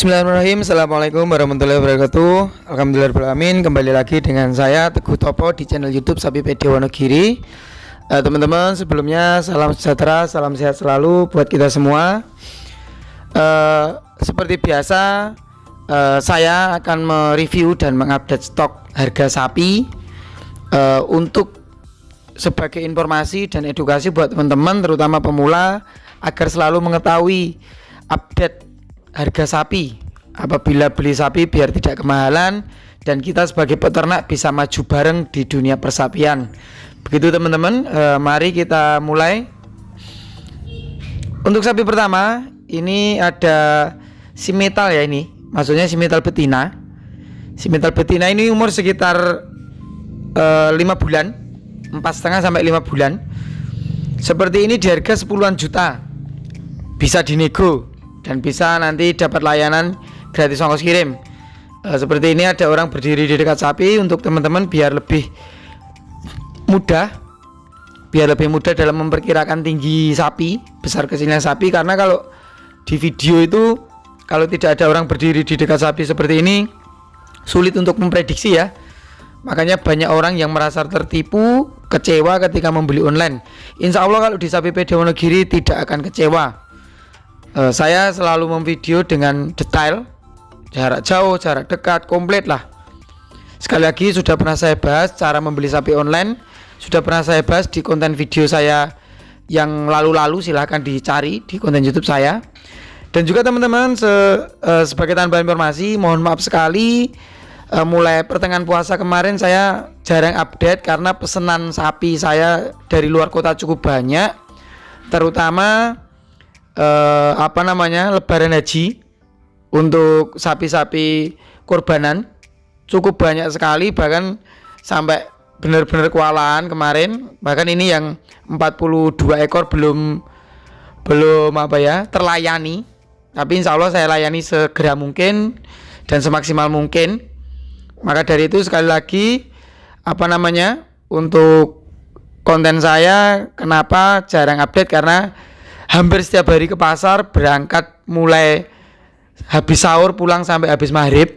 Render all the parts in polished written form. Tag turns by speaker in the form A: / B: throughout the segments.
A: Bismillahirrahmanirrahim. Assalamualaikum warahmatullahi wabarakatuh. Alhamdulillahirrahmanirrahim. Kembali lagi dengan saya Teguh Topo di channel YouTube Sapipedia Wonogiri. Teman-teman, sebelumnya salam sejahtera, salam sehat selalu buat kita semua. Seperti biasa, saya akan mereview dan mengupdate stok harga sapi untuk sebagai informasi dan edukasi buat teman-teman, terutama pemula, agar selalu mengetahui update harga sapi apabila beli sapi biar tidak kemahalan dan kita sebagai peternak bisa maju bareng di dunia persapian. Begitu teman-teman, mari kita mulai. Untuk sapi pertama ini ada simetal ya, ini maksudnya simetal betina. Simetal betina ini umur sekitar 5 bulan, 4,5 sampai 5 bulan. Seperti ini di harga 10-an juta, bisa dinego dan bisa nanti dapat layanan gratis ongkos kirim. Seperti ini ada orang berdiri di dekat sapi untuk teman-teman biar lebih mudah dalam memperkirakan tinggi sapi, besar kecilnya sapi. Karena kalau di video itu kalau tidak ada orang berdiri di dekat sapi seperti ini sulit untuk memprediksi ya. Makanya banyak orang yang merasa tertipu, kecewa ketika membeli online. Insya Allah kalau di Sapipedia Wonogiri tidak akan kecewa. Saya selalu memvideo dengan detail, jarak jauh, jarak dekat, komplit lah. Sekali lagi sudah pernah saya bahas cara membeli sapi online, sudah pernah saya bahas di konten video saya yang lalu-lalu, silahkan dicari di konten YouTube saya. Dan juga teman-teman sebagai tambahan informasi, mohon maaf sekali mulai pertengahan puasa kemarin saya jarang update karena pesanan sapi saya dari luar kota cukup banyak, terutama lebaran haji untuk sapi-sapi kurbanan cukup banyak sekali, bahkan sampai benar-benar kewalahan kemarin. Bahkan ini yang 42 ekor belum terlayani, tapi insya Allah saya layani segera mungkin dan semaksimal mungkin. Maka dari itu sekali lagi untuk konten saya kenapa jarang update, karena hampir setiap hari ke pasar, berangkat mulai habis sahur pulang sampai habis maghrib.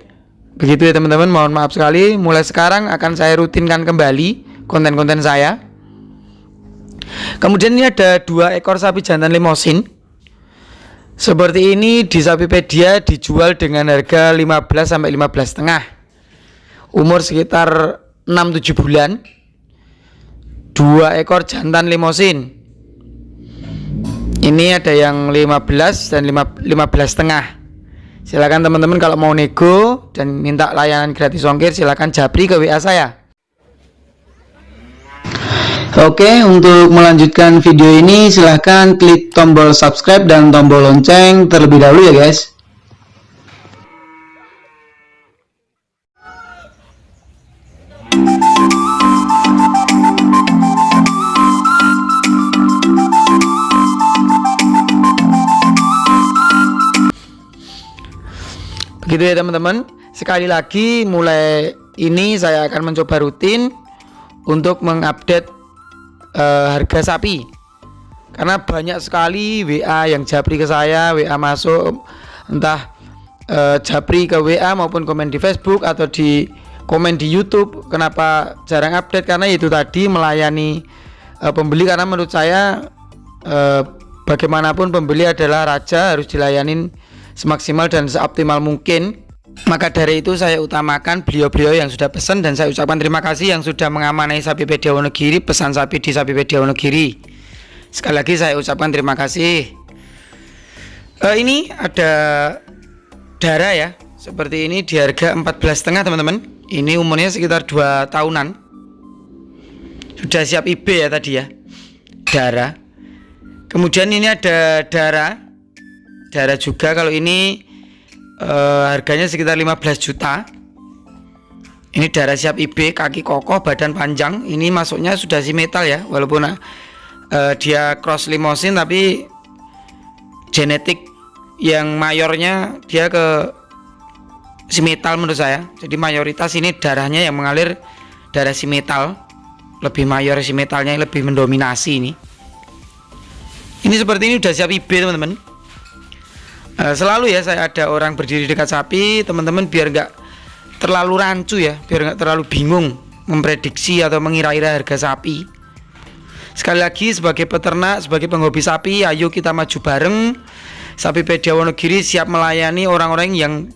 A: Begitu ya teman-teman, mohon maaf sekali. Mulai sekarang akan saya rutinkan kembali konten-konten saya. Kemudian ini ada 2 ekor sapi jantan limosin. Seperti ini di Sapipedia dijual dengan harga 15 sampai 15,5. Umur sekitar 6-7 bulan. 2 ekor jantan limosin. Ini ada yang 15 dan 15,5. Silakan teman-teman kalau mau nego dan minta layanan gratis ongkir, silakan japri ke WA saya. Oke, untuk melanjutkan video ini silahkan klik tombol subscribe dan tombol lonceng terlebih dahulu ya guys. Begitu ya teman-teman. Sekali lagi mulai ini saya akan mencoba rutin untuk mengupdate harga sapi, karena banyak sekali WA yang japri ke saya, WA masuk entah japri ke WA maupun komen di Facebook atau di komen di YouTube. Kenapa jarang update? Karena itu tadi melayani pembeli, karena menurut saya bagaimanapun pembeli adalah raja, harus dilayanin semaksimal dan seoptimal mungkin. Maka dari itu saya utamakan beliau-beliau yang sudah pesan, dan saya ucapkan terima kasih yang sudah mengamanai Sapipedia Wonogiri, pesan sapi di Sapipedia Wonogiri. Sekali lagi saya ucapkan terima kasih. Ini ada darah ya, seperti ini di harga 14,5 teman-teman. Ini umurnya sekitar 2 tahunan. Sudah siap IB ya tadi ya, darah. Kemudian ini ada darah juga. Kalau ini harganya sekitar 15 juta. Ini darah siap IB, kaki kokoh, badan panjang. Ini masuknya sudah simetal ya, walaupun dia cross limosin, tapi genetik yang mayornya dia ke simetal menurut saya. Jadi mayoritas ini darahnya yang mengalir darah simetal, lebih mayor simetalnya, lebih mendominasi ini. Ini seperti ini udah siap IB teman-teman. Selalu ya saya ada orang berdiri dekat sapi, teman-teman, biar nggak terlalu rancu ya, biar nggak terlalu bingung memprediksi atau mengira-ira harga sapi. Sekali lagi, sebagai peternak, sebagai penghobi sapi, ayo kita maju bareng. Sapipedia Wonogiri siap melayani orang-orang yang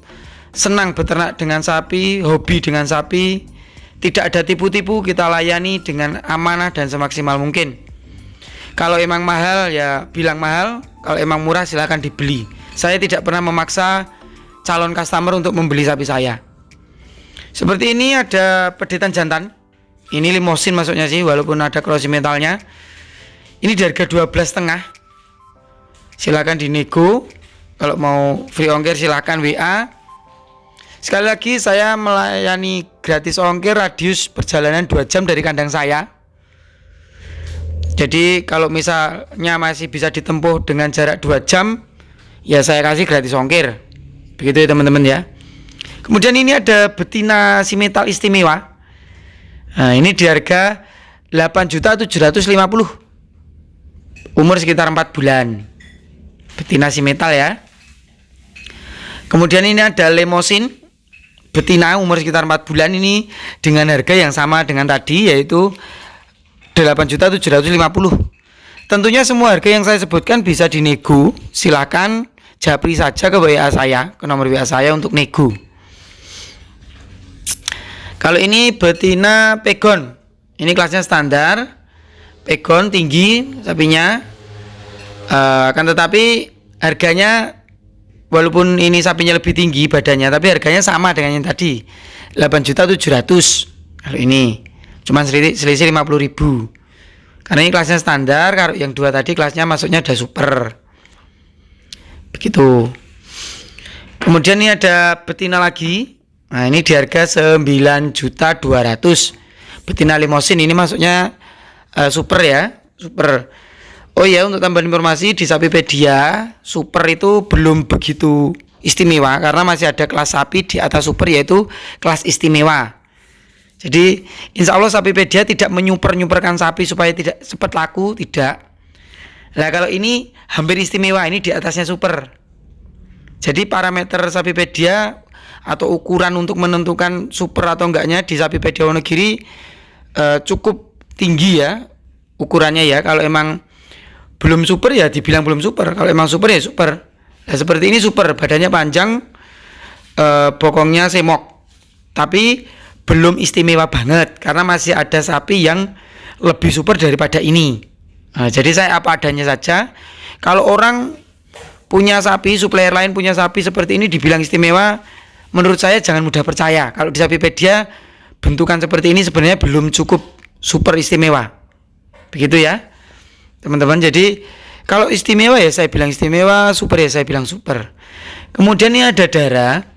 A: senang beternak dengan sapi, hobi dengan sapi. Tidak ada tipu-tipu, kita layani dengan amanah dan semaksimal mungkin. Kalau emang mahal ya bilang mahal, kalau emang murah silahkan dibeli. Saya tidak pernah memaksa calon customer untuk membeli sapi saya. Seperti ini ada pedetan jantan. Ini limosin masuknya sih, walaupun ada crossing mentalnya. Ini di harga 12,5. Silakan dinego. Kalau mau free ongkir silakan WA. Sekali lagi saya melayani gratis ongkir radius perjalanan 2 jam dari kandang saya. Jadi kalau misalnya masih bisa ditempuh dengan jarak 2 jam, ya saya kasih gratis ongkir. Begitu ya teman-teman ya. Kemudian ini ada betina simetal istimewa. Nah, ini di harga 8.750.000. Umur sekitar 4 bulan. Betina simetal ya. Kemudian ini ada lemosin. Betina umur sekitar 4 bulan ini dengan harga yang sama dengan tadi, yaitu 8.750.000. Tentunya semua harga yang saya sebutkan bisa dinego. Silakan japri saja ke WA saya, ke nomor WA saya untuk nego. Kalau ini betina pegon, ini kelasnya standar, pegon tinggi sapinya, akan tetapi harganya walaupun ini sapinya lebih tinggi badannya, tapi harganya sama dengan yang tadi, 8.700.000. Kalau ini cuma selisih 50.000. Karena ini kelasnya standar, kalau yang dua tadi kelasnya masuknya ada super. Begitu. Kemudian ini ada betina lagi. Nah, ini di harga 9.200.000. Betina limosin ini masuknya super ya, super. Oh ya, untuk tambahan informasi di Sapipedia, super itu belum begitu istimewa karena masih ada kelas sapi di atas super, yaitu kelas istimewa. Jadi insya Allah Sapipedia tidak menyuper-nyuperkan sapi supaya tidak cepat laku, tidak. Nah kalau ini hampir istimewa, ini di atasnya super. Jadi parameter Sapipedia atau ukuran untuk menentukan super atau enggaknya di Sapipedia Wonogiri cukup tinggi ya ukurannya ya. Kalau emang belum super ya dibilang belum super, kalau emang super ya super. Nah seperti ini super, badannya panjang, bokongnya semok, tapi belum istimewa banget karena masih ada sapi yang lebih super daripada ini. Nah, jadi saya apa adanya saja. Kalau orang punya sapi, supplier lain punya sapi seperti ini dibilang istimewa, menurut saya jangan mudah percaya. Kalau di Sapipedia bentukan seperti ini sebenarnya belum cukup super istimewa. Begitu ya teman-teman. Jadi kalau istimewa ya saya bilang istimewa, super ya saya bilang super. Kemudian ini ada darah.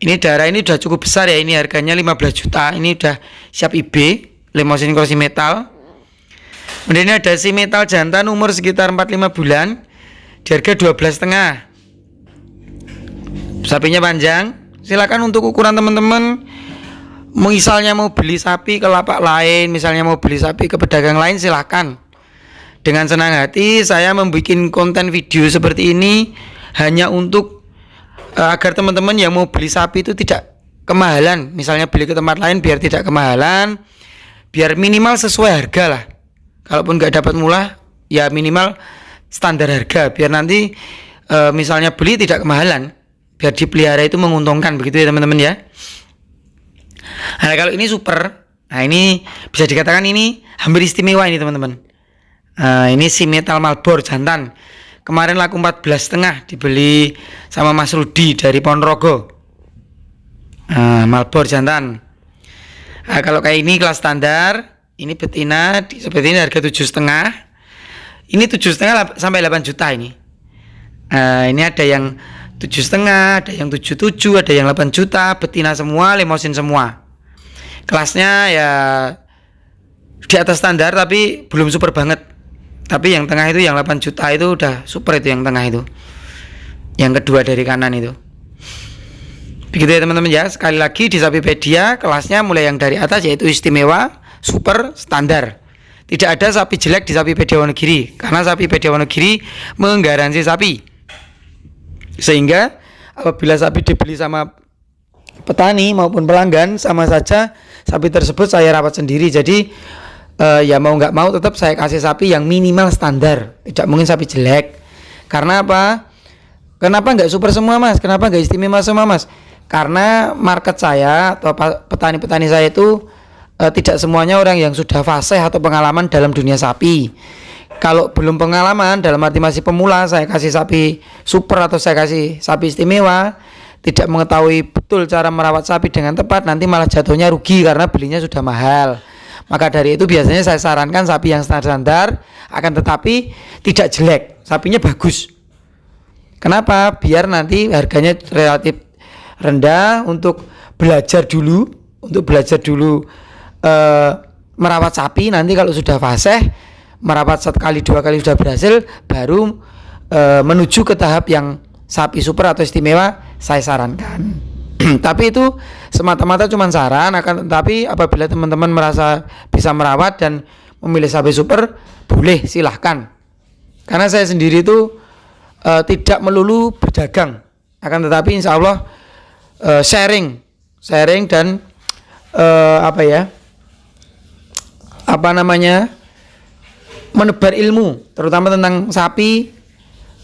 A: Ini darah ini udah cukup besar ya, ini harganya 15 juta. Ini udah siap IB, limosin crossing metal. Kemudian ini ada si metal jantan umur sekitar 4-5 bulan di harga 12,5. Sapinya panjang. Silakan untuk ukuran teman-teman, misalnya mau beli sapi ke lapak lain, misalnya mau beli sapi ke pedagang lain, silakan. Dengan senang hati saya membuat konten video seperti ini hanya untuk agar teman-teman yang mau beli sapi itu tidak kemahalan. Misalnya beli ke tempat lain biar tidak kemahalan, biar minimal sesuai harga lah. Kalaupun nggak dapat murah ya minimal standar harga, biar nanti misalnya beli tidak kemahalan, biar dipelihara itu menguntungkan. Begitu ya teman-teman ya. Nah kalau ini super, nah ini bisa dikatakan ini hampir istimewa ini teman-teman. Ini si metal Malbor jantan, kemarin laku 14,5, dibeli sama Mas Rudi dari Ponorogo. Malbor jantan. Nah, kalau kayak ini kelas standar, ini betina seperti ini harga 7,5. Ini 7,5 sampai 8 juta ini. Ini ada yang 7,5, ada yang 7,7, ada yang 8 juta, betina semua, limosin semua. Kelasnya ya di atas standar tapi belum super banget. Tapi yang tengah itu yang 8 juta itu udah super, itu yang tengah itu. Yang kedua dari kanan itu. Begitu ya teman-teman ya. Sekali lagi di Sapipedia kelasnya mulai yang dari atas yaitu istimewa, super, standar. Tidak ada sapi jelek di Sapipedia Wonogiri karena Sapipedia Wonogiri menggaransi sapi. Sehingga apabila sapi dibeli sama petani maupun pelanggan, sama saja sapi tersebut saya rawat sendiri. Jadi ya mau nggak mau tetap saya kasih sapi yang minimal standar, tidak mungkin sapi jelek. Karena apa? Kenapa nggak super semua mas? Kenapa nggak istimewa semua mas? Karena market saya atau petani-petani saya itu tidak semuanya orang yang sudah fasih atau pengalaman dalam dunia sapi. Kalau belum pengalaman, dalam arti masih pemula, saya kasih sapi super atau saya kasih sapi istimewa, tidak mengetahui betul cara merawat sapi dengan tepat, nanti malah jatuhnya rugi karena belinya sudah mahal. Maka dari itu biasanya saya sarankan sapi yang standar, akan tetapi tidak jelek, sapinya bagus. Kenapa? Biar nanti harganya relatif rendah untuk belajar dulu, merawat sapi. Nanti kalau sudah fasih, merawat 1 kali 2 kali sudah berhasil, baru menuju ke tahap yang sapi super atau istimewa saya sarankan. Tapi itu semata-mata cuma saran, akan tetapi apabila teman-teman merasa bisa merawat dan memilih sapi super, boleh silahkan. Karena saya sendiri itu tidak melulu berdagang, akan tetapi insya Allah sharing dan menebar ilmu terutama tentang sapi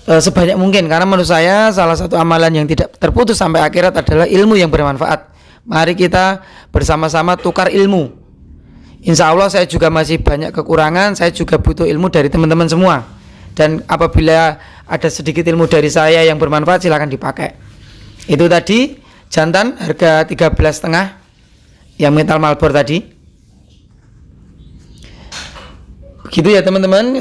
A: sebanyak mungkin. Karena menurut saya salah satu amalan yang tidak terputus sampai akhirat adalah ilmu yang bermanfaat. Mari kita bersama-sama tukar ilmu. Insya Allah saya juga masih banyak kekurangan, saya juga butuh ilmu dari teman-teman semua. Dan apabila ada sedikit ilmu dari saya yang bermanfaat, silakan dipakai. Itu tadi jantan harga 13,5 yang metal Malbor tadi. Begitu ya teman-teman,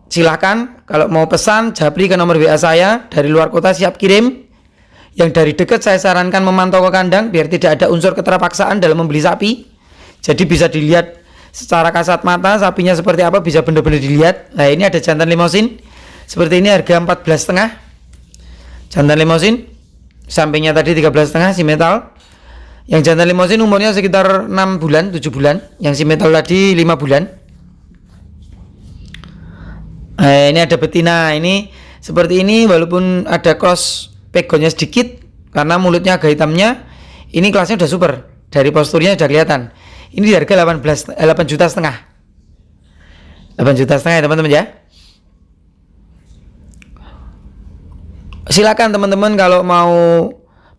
A: silahkan kalau mau pesan japri ke nomor WA saya. Dari luar kota siap kirim. Yang dari dekat saya sarankan memantau ke kandang biar tidak ada unsur keterpaksaan dalam membeli sapi. Jadi bisa dilihat secara kasat mata sapinya seperti apa, bisa benar-benar dilihat. Nah ini ada jantan limosin seperti ini, harga 14,5 jantan limosin. Sampingnya tadi 13,5 si metal. Yang jantan limosin umurnya sekitar 6 bulan, 7 bulan. Yang si metal tadi 5 bulan. Ini ada betina. Ini seperti ini walaupun ada cross pegonnya sedikit karena mulutnya agak hitamnya. Ini kelasnya udah super. Dari posturnya udah kelihatan. Ini di harga 8,5 juta. 8,5 juta ya teman-teman ya. Silakan teman-teman kalau mau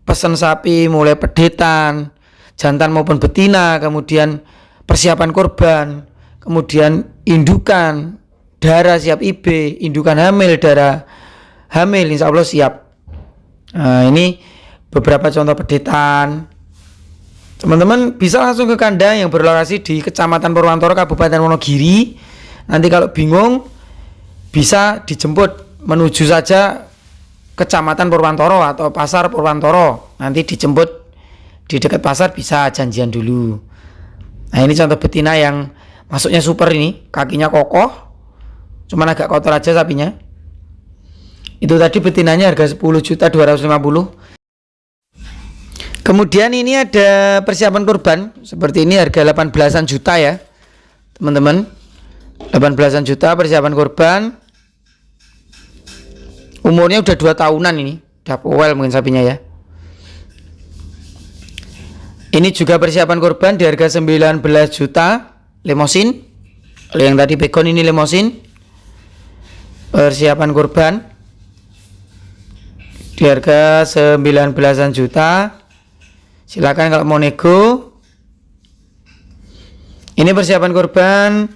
A: pesan sapi mulai pedetan, jantan maupun betina, kemudian persiapan korban, kemudian indukan, darah siap IB, indukan hamil, darah hamil, insya Allah siap. Nah, ini beberapa contoh pedetan. Teman-teman bisa langsung ke kandang yang berlokasi di Kecamatan Purwantoro, Kabupaten Wonogiri. Nanti kalau bingung bisa dijemput, menuju saja Kecamatan Purwantoro atau Pasar Purwantoro. Nanti dijemput di dekat pasar, bisa janjian dulu. Nah ini contoh betina yang masuknya super, ini kakinya kokoh, cuman agak kotor aja sapinya. Itu tadi betinanya harga 10.250.000. Kemudian ini ada persiapan kurban seperti ini, harga 18-an juta ya teman-teman. 18-an juta persiapan kurban. Umurnya udah 2 tahunan ini, udah powel mungkin sapinya ya. Ini juga persiapan kurban di harga 19 juta limosin. Yang tadi begon ini limosin. Persiapan kurban di harga 19-an juta. Silakan kalau mau nego. Ini persiapan kurban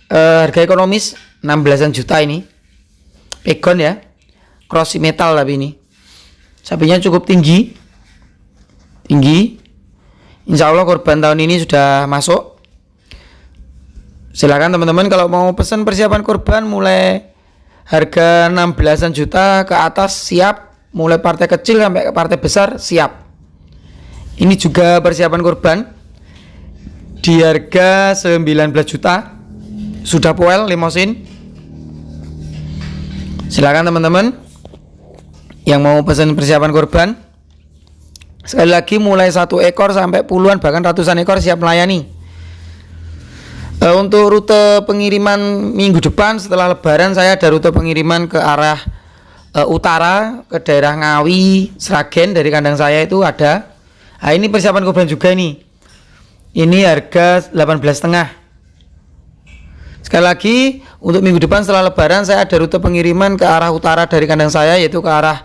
A: harga ekonomis 16-an juta ini. Begon ya. Cross metal tapi ini sapinya cukup tinggi. Insya Allah korban tahun ini sudah masuk. Silakan teman-teman kalau mau pesan persiapan korban mulai harga 16-an juta ke atas siap, mulai partai kecil sampai ke partai besar siap. Ini juga persiapan korban di harga 19 juta, sudah poel limosin. Silakan teman-teman yang mau pesan persiapan korban. Sekali lagi mulai 1 ekor sampai puluhan bahkan ratusan ekor siap melayani. Untuk rute pengiriman minggu depan setelah lebaran, saya ada rute pengiriman ke arah utara ke daerah Ngawi, Sragen dari kandang saya itu ada. Nah, ini persiapan kurban juga nih. Ini harga 18,5. Sekali lagi, untuk minggu depan setelah Lebaran saya ada rute pengiriman ke arah utara dari kandang saya, yaitu ke arah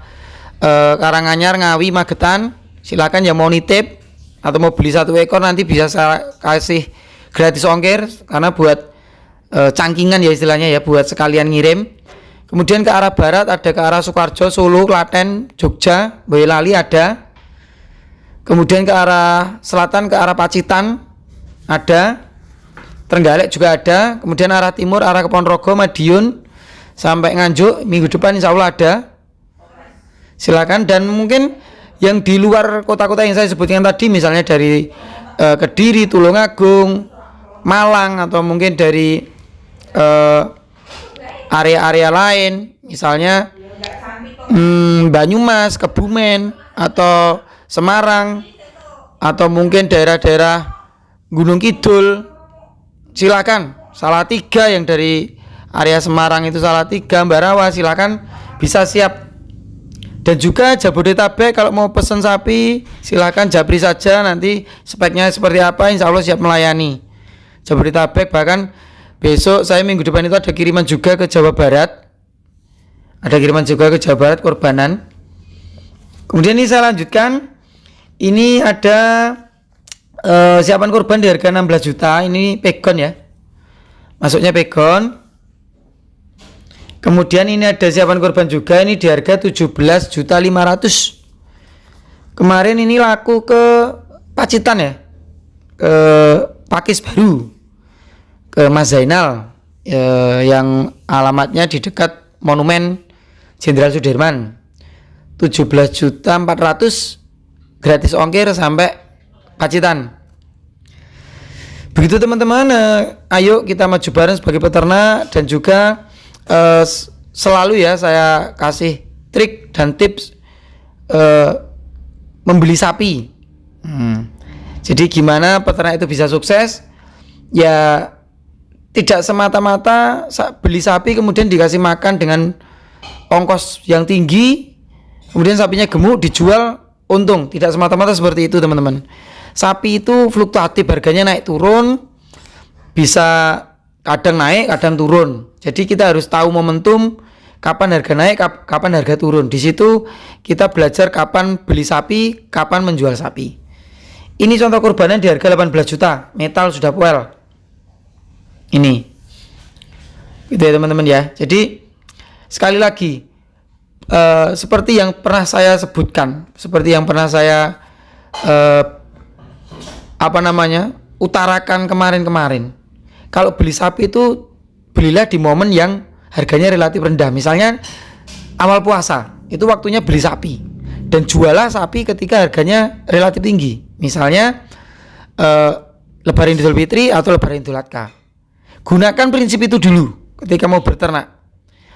A: Karanganyar, Ngawi, Magetan. Silakan yang mau nitip atau mau beli 1 ekor nanti bisa saya kasih gratis ongkir, karena buat cangkingan ya istilahnya ya, buat sekalian ngirim. Kemudian ke arah barat ada ke arah Sukoharjo, Solo, Klaten, Jogja, Boyolali ada. Kemudian ke arah selatan ke arah Pacitan ada. Trenggalek juga ada. Kemudian arah timur arah ke Ponorogo, Madiun sampai Nganjuk minggu depan insya Allah ada. Silakan. Dan mungkin yang di luar kota-kota yang saya sebutkan tadi, misalnya dari Kediri, Tulungagung, Malang, atau mungkin dari area-area lain, misalnya Banyumas, Kebumen, atau Semarang, atau mungkin daerah-daerah Gunung Kidul, silakan. Salatiga yang dari area Semarang itu Salatiga, Ambarawa, silakan bisa siap. Dan juga Jabodetabek kalau mau pesan sapi silakan japri saja, nanti speknya seperti apa insya Allah siap melayani. Jabodetabek, bahkan besok saya minggu depan itu ada kiriman juga ke Jawa Barat. Ada kiriman juga ke Jawa Barat korbanan. Kemudian ini saya lanjutkan. Ini ada siapan korban di harga 16 juta. Ini pegon ya, masuknya pegon. Kemudian ini ada siapan korban juga, ini di harga 17.500.000. Kemarin ini laku ke Pacitan ya, ke Pakis Baru, ke Mas Zainal yang alamatnya di dekat Monumen Jenderal Sudirman. 17.400.000 gratis ongkir sampai Pacitan. Begitu teman-teman, ayo kita maju bareng sebagai peternak. Dan juga selalu ya saya kasih trik dan tips membeli sapi. Jadi gimana peternak itu bisa sukses? Ya tidak semata-mata beli sapi kemudian dikasih makan dengan ongkos yang tinggi, kemudian sapinya gemuk dijual untung. Tidak semata-mata seperti itu teman-teman. Sapi itu fluktuatif, harganya naik turun, bisa kadang naik kadang turun. Jadi kita harus tahu momentum, kapan harga naik, kapan harga turun. Di situ kita belajar kapan beli sapi, kapan menjual sapi. Ini contoh kurbanan di harga 18 juta, metal sudah poel. Ini gitu ya teman-teman ya. Jadi sekali lagi, seperti yang pernah saya sebutkan, seperti yang pernah saya utarakan kemarin. Kalau beli sapi itu belilah di momen yang harganya relatif rendah. Misalnya awal puasa, itu waktunya beli sapi, dan jualah sapi ketika harganya relatif tinggi. Misalnya Lebaran Idul Fitri atau Lebaran Idul Adha. Gunakan prinsip itu dulu ketika mau berternak.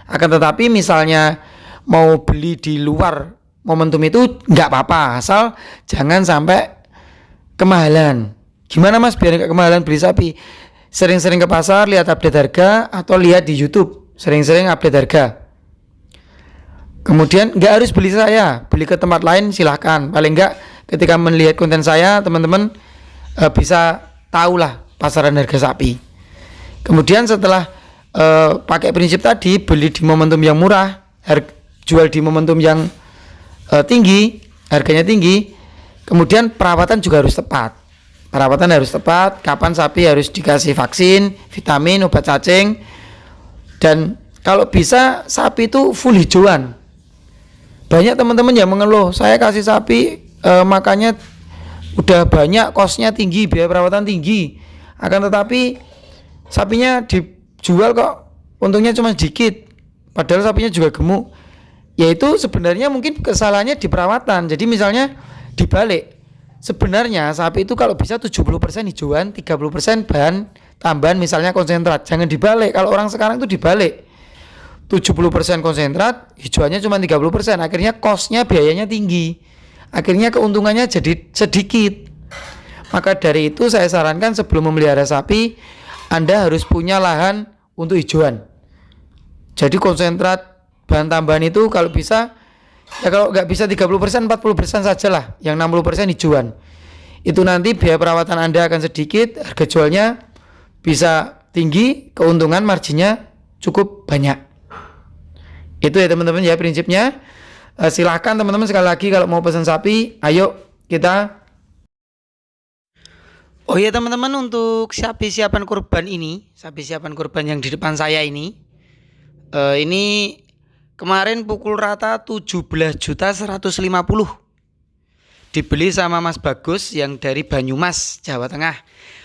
A: Akan tetapi misalnya mau beli di luar momentum itu nggak apa-apa, asal jangan sampai kemahalan. Gimana mas biar nggak kemahalan beli sapi? Sering-sering ke pasar, lihat update harga, atau lihat di YouTube, sering-sering update harga. Kemudian nggak harus beli saya, beli ke tempat lain silahkan. Paling nggak ketika melihat konten saya, teman-teman bisa tahulah pasaran harga sapi. Kemudian setelah pakai prinsip tadi, beli di momentum yang murah, jual di momentum yang tinggi, harganya tinggi. Kemudian perawatan juga harus tepat. Perawatan harus tepat, kapan sapi harus dikasih vaksin, vitamin, obat cacing. Dan kalau bisa sapi itu full hijauan. Banyak teman-teman yang mengeluh, saya kasih sapi makannya udah banyak, kosnya tinggi, biaya perawatan tinggi. Akan tetapi sapinya dijual kok untungnya cuma sedikit, padahal sapinya juga gemuk. Yaitu sebenarnya mungkin kesalahannya di perawatan. Jadi misalnya dibalik, sebenarnya sapi itu kalau bisa 70% hijauan, 30% bahan tambahan, misalnya konsentrat. Jangan dibalik. Kalau orang sekarang itu dibalik, 70% konsentrat, hijauannya cuma 30%. Akhirnya kosnya, biayanya tinggi, akhirnya keuntungannya jadi sedikit. Maka dari itu saya sarankan sebelum memelihara sapi, Anda harus punya lahan untuk hijauan. Jadi konsentrat bahan tambahan itu kalau bisa, ya kalau nggak bisa 30%, 40% saja lah. Yang 60% hijauan. Itu nanti biaya perawatan Anda akan sedikit, harga jualnya bisa tinggi, keuntungan marginnya cukup banyak. Itu ya teman-teman ya prinsipnya. Silahkan teman-teman sekali lagi kalau mau pesan sapi, ayo kita. Oh iya teman-teman, untuk sapi siapan kurban ini, sapi siapan kurban yang di depan saya ini kemarin pukul rata 17.150.000 dibeli sama Mas Bagus yang dari Banyumas, Jawa Tengah.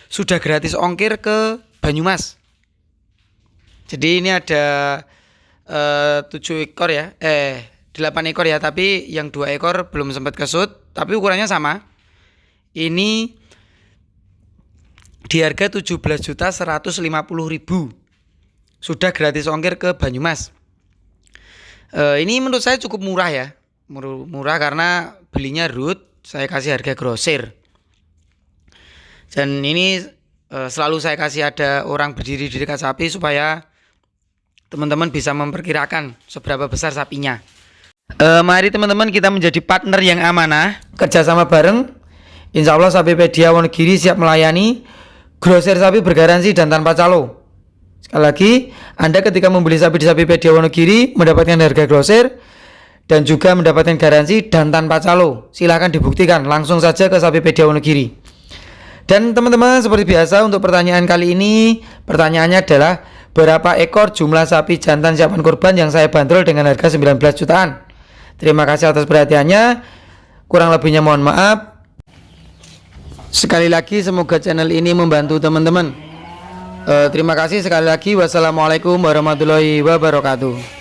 A: Sudah gratis ongkir ke Banyumas. Jadi ini ada 7 ekor ya, 8 ekor ya, tapi yang 2 ekor belum sempat kesut, tapi ukurannya sama. Ini di harga 17.150.000. Sudah gratis ongkir ke Banyumas. Ini menurut saya cukup murah ya. Murah karena belinya root, saya kasih harga grosir. Dan ini selalu saya kasih ada orang berdiri di dekat sapi supaya teman-teman bisa memperkirakan seberapa besar sapinya. Mari teman-teman kita menjadi partner yang amanah, kerjasama bareng. Insya Allah Sapipedia Wonogiri siap melayani. Grosir sapi bergaransi dan tanpa calo. Sekali lagi, Anda ketika membeli sapi di Sapipedia Wonogiri mendapatkan harga grosir dan juga mendapatkan garansi dan tanpa calo. Silahkan dibuktikan langsung saja ke Sapipedia Wonogiri. Dan teman-teman, seperti biasa untuk pertanyaan kali ini, pertanyaannya adalah berapa ekor jumlah sapi jantan siapan kurban yang saya bandrol dengan harga 19 jutaan. Terima kasih atas perhatiannya. Kurang lebihnya mohon maaf. Sekali lagi semoga channel ini membantu teman-teman. Terima kasih sekali lagi. Wassalamualaikum warahmatullahi wabarakatuh.